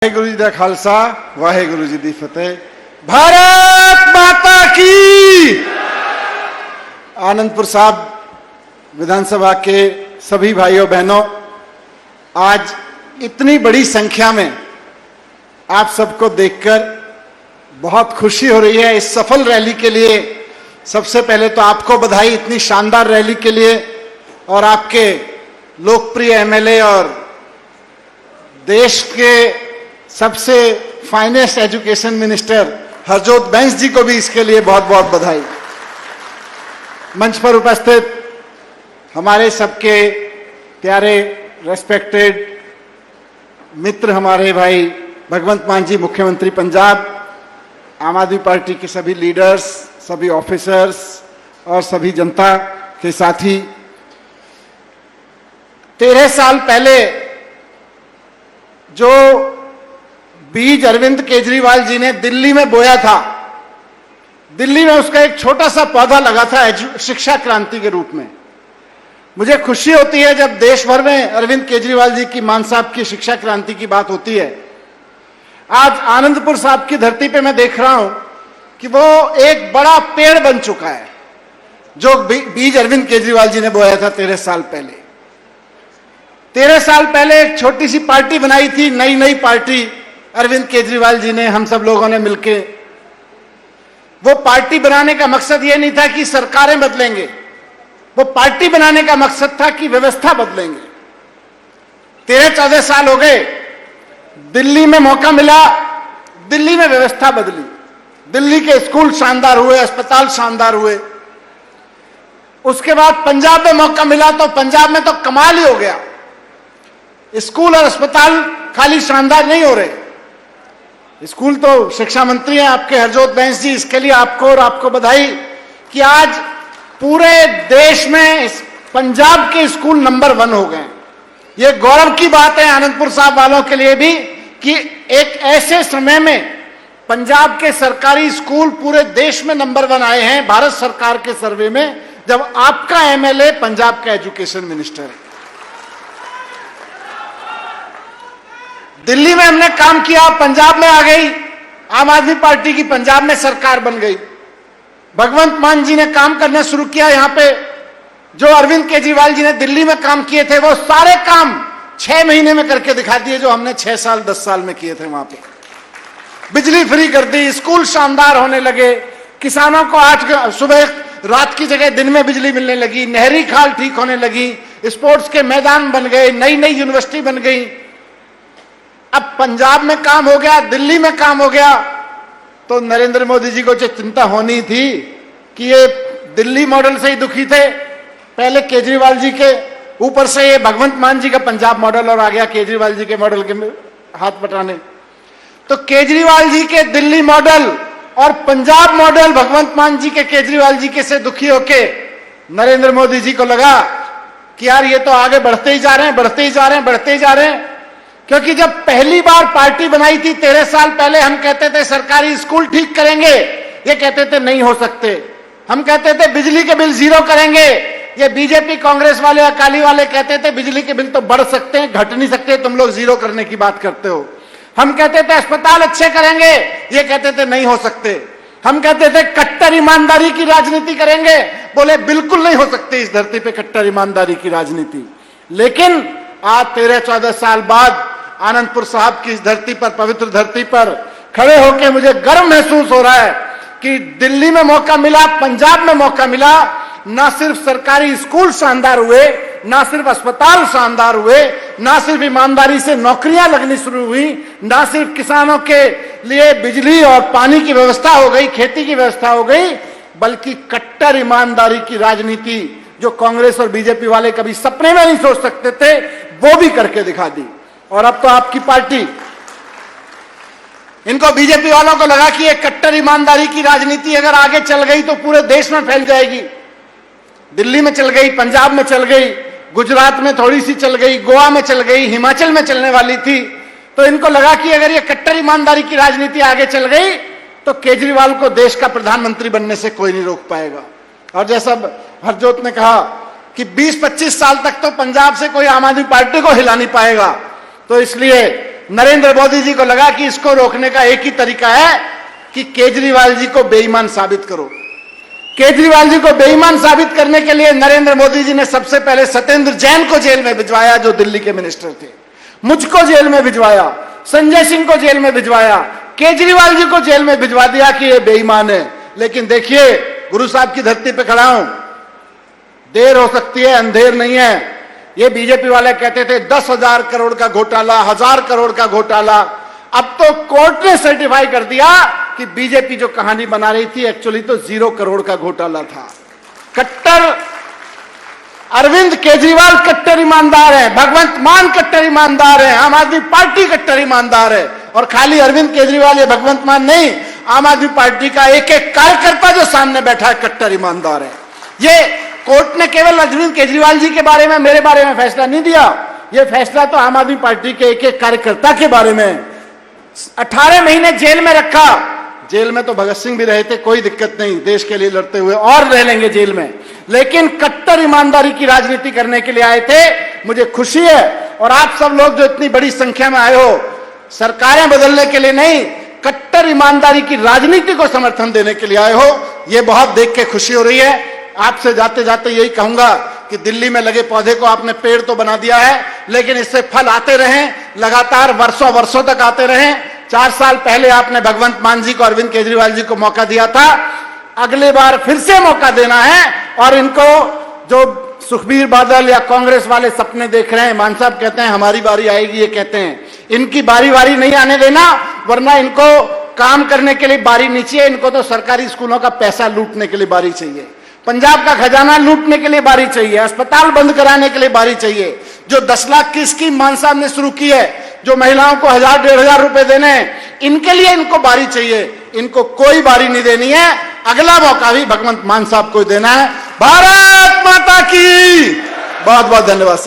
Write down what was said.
वाहेगुरु जी दा खालसा वाहेगुरु जी दी फतेह। भारत माता की। आनंदपुर साहब विधानसभा के सभी भाइयों बहनों, आज इतनी बड़ी संख्या में आप सबको देखकर बहुत खुशी हो रही है। इस सफल रैली के लिए सबसे पहले तो आपको बधाई, इतनी शानदार रैली के लिए, और आपके लोकप्रिय एमएलए और देश के सबसे finest education minister Harjot Bains ji को भी इसके लिए बहुत बहुत बधाई। मंच पर उपस्थित हमारे सबके प्यारे रेस्पेक्टेड मित्र, हमारे भाई भगवंत मान जी, मुख्यमंत्री पंजाब, आम आदमी पार्टी के सभी लीडर्स, सभी ऑफिसर्स और सभी जनता के साथी, 13 साल पहले जो बीज अरविंद केजरीवाल जी ने दिल्ली में बोया था, दिल्ली में उसका एक छोटा सा पौधा लगा था शिक्षा क्रांति के रूप में। मुझे खुशी होती है जब देश भर में अरविंद केजरीवाल जी की, मान साहब की शिक्षा क्रांति की बात होती है। आज आनंदपुर साहब की धरती पे मैं देख रहा हूं कि वो एक बड़ा पेड़ बन चुका है, जो बीज अरविंद केजरीवाल जी ने बोया था 13 साल पहले। 13 साल पहले एक छोटी सी पार्टी बनाई थी, नई पार्टी अरविंद केजरीवाल जी ने, हम सब लोगों ने मिलके। वो पार्टी बनाने का मकसद ये नहीं था कि सरकारें बदलेंगे, वो पार्टी बनाने का मकसद था कि व्यवस्था बदलेंगे। 13-14 साल हो गए, दिल्ली में मौका मिला, दिल्ली में व्यवस्था बदली, दिल्ली के स्कूल शानदार हुए, अस्पताल शानदार हुए। उसके बाद पंजाब में मौका मिला तो पंजाब में तो कमाल ही हो गया। स्कूल और अस्पताल खाली शानदार नहीं हो रहे, स्कूल तो शिक्षा मंत्री हैं आपके हरजोत बैंस जी, इसके लिए आपको और आपको बधाई कि आज पूरे देश में पंजाब के स्कूल नंबर 1 हो गए। ये गौरव की बात है आनंदपुर साहब वालों के लिए भी कि एक ऐसे समय में पंजाब के सरकारी स्कूल पूरे देश में नंबर 1 आए हैं भारत सरकार के सर्वे में, जब आपका एमएलए पंजाब का एजुकेशन मिनिस्टर है। दिल्ली में हमने काम किया, पंजाब में आ गई आम आदमी पार्टी की, पंजाब में सरकार बन गई। भगवंत मान जी ने काम करना शुरू किया यहां पे। जो अरविंद केजरीवाल जी ने दिल्ली में काम किए थे, वो सारे काम 6 महीने में करके दिखा दिए, जो हमने 6 साल 10 साल में किए थे वहां पे। बिजली फ्री कर दी, स्कूल शानदार होने लगे, किसानों को 8 सुबह रात की जगह दिन में बिजली मिलने लगी, नहरी खाल ठीक होने लगी, स्पोर्ट्स के मैदान बन गए, नई यूनिवर्सिटी बन गई। अब पंजाब में काम हो गया, दिल्ली में काम हो गया, तो नरेंद्र मोदी जी को जो चिंता होनी थी कि ये दिल्ली मॉडल से ही दुखी थे, पहले केजरीवाल जी के, ऊपर से ये भगवंत मान जी का पंजाब मॉडल और आ गया केजरीवाल जी के मॉडल के हाथ बटाने। तो केजरीवाल जी के दिल्ली मॉडल और पंजाब मॉडल भगवंत मान जी के, केजरीवाल जी के से दुखी होके नरेंद्र मोदी जी को लगा कि यार ये तो आगे बढ़ते ही जा रहे हैं। क्योंकि जब पहली बार पार्टी बनाई थी 13 साल पहले, हम कहते थे सरकारी स्कूल ठीक करेंगे, ये कहते थे नहीं हो सकते। हम कहते थे बिजली के बिल 0 करेंगे, ये बीजेपी कांग्रेस वाले अकाली वाले कहते थे बिजली के बिल तो बढ़ सकते हैं, घट नहीं सकते, तुम लोग 0 करने की बात करते हो। हम कहते थे अस्पताल अच्छे करेंगे, ये कहते थे नहीं हो सकते। हम कहते थे कट्टर ईमानदारी की राजनीति करेंगे, बोले बिल्कुल नहीं हो सकती इस धरती पे कट्टर ईमानदारी की राजनीति। लेकिन आज 13-14 साल बाद आनंदपुर साहब की इस धरती पर, पवित्र धरती पर खड़े होकर मुझे गर्व महसूस हो रहा है कि दिल्ली में मौका मिला, पंजाब में मौका मिला, ना सिर्फ सरकारी स्कूल शानदार हुए, ना सिर्फ अस्पताल शानदार हुए, ना सिर्फ ईमानदारी से नौकरियां लगनी शुरू हुई, ना सिर्फ किसानों के लिए बिजली और पानी की व्यवस्था हो गई, खेती की व्यवस्था हो गई, बल्कि कट्टर ईमानदारी की राजनीति जो कांग्रेस और बीजेपी वाले कभी सपने में नहीं सोच सकते थे, वो भी करके दिखा दी। और अब तो आपकी पार्टी, इनको बीजेपी वालों को लगा कि ये कट्टर ईमानदारी की राजनीति अगर आगे चल गई तो पूरे देश में फैल जाएगी। दिल्ली में चल गई, पंजाब में चल गई, गुजरात में थोड़ी सी चल गई, गोवा में चल गई, हिमाचल में चलने वाली थी। तो इनको लगा कि अगर ये कट्टर ईमानदारी की राजनीति आगे चल गई तो केजरीवाल को देश का प्रधानमंत्री बनने से कोई नहीं रोक पाएगा। और जैसा हरजोत ने कहा कि 20-25 साल तक तो पंजाब से कोई आम आदमी पार्टी को हिला नहीं पाएगा। तो इसलिए नरेंद्र मोदी जी को लगा कि इसको रोकने का एक ही तरीका है कि केजरीवाल जी को बेईमान साबित करो। केजरीवाल जी को बेईमान साबित करने के लिए नरेंद्र मोदी जी ने सबसे पहले सत्येंद्र जैन को जेल में भिजवाया, जो दिल्ली के मिनिस्टर थे। मुझको जेल में भिजवाया, संजय सिंह को जेल में भिजवाया, केजरीवाल जी को जेल में भिजवा दिया कि ये बेईमान है। लेकिन देखिए, गुरु साहब की धरती पे खड़ा हूं, देर हो सकती है, अंधेर नहीं है। ये बीजेपी वाले कहते थे 10,000 करोड़ का घोटाला, 1,000 करोड़ का घोटाला। अब तो कोर्ट ने सर्टिफाई कर दिया कि बीजेपी जो कहानी बना रही थी एक्चुअली तो 0 करोड़ का घोटाला था। कट्टर अरविंद केजरीवाल कट्टर ईमानदार है, भगवंत मान कट्टर ईमानदार है, आम आदमी पार्टी कट्टर ईमानदार है। और खाली अरविंद केजरीवाल या भगवंत मान नहीं, आम आदमी पार्टी का एक एक कार्यकर्ता जो सामने बैठा है कट्टर ईमानदार है। ये कोर्ट ने केवल अरविंद केजरीवाल जी के बारे में, मेरे बारे में फैसला नहीं दिया, यह फैसला तो आम आदमी पार्टी के एक एक कार्यकर्ता के बारे में। 18 महीने जेल में रखा, जेल में तो भगत सिंह भी रहे थे, कोई दिक्कत नहीं, देश के लिए लड़ते हुए, और रह लेंगे जेल में, लेकिन कट्टर ईमानदारी की राजनीति करने के लिए आए थे। मुझे खुशी है, और आप सब लोग जो इतनी बड़ी संख्या में आए हो, सरकारें बदलने के लिए नहीं, कट्टर ईमानदारी की राजनीति को समर्थन देने के लिए आए हो, यह बहुत देख के खुशी हो रही है। आपसे जाते जाते यही कहूंगा कि दिल्ली में लगे पौधे को आपने पेड़ तो बना दिया है, लेकिन इससे फल आते रहें, लगातार वर्षों वर्षों तक आते रहें। 4 साल पहले आपने भगवंत मान जी को, अरविंद केजरीवाल जी को मौका दिया था, अगली बार फिर से मौका देना है। और इनको जो सुखबीर बादल या कांग्रेस वाले सपने देख रहे हैं, मान साहब कहते हैं हमारी बारी आएगी, ये कहते हैं, इनकी बारी बारी नहीं आने देना, वरना इनको काम करने के लिए बारी नहीं चाहिए, इनको तो सरकारी स्कूलों का पैसा लूटने के लिए बारी चाहिए, पंजाब का खजाना लूटने के लिए बारी चाहिए, अस्पताल बंद कराने के लिए बारी चाहिए। जो 10 लाख की स्कीम मान साहब ने शुरू की है, जो महिलाओं को 1,000-1,500 रुपए देने हैं, इनके लिए इनको बारी चाहिए, इनको कोई बारी नहीं देनी है। अगला मौका भी भगवंत मान साहब को देना है। भारत माता की बहुत बहुत धन्यवाद।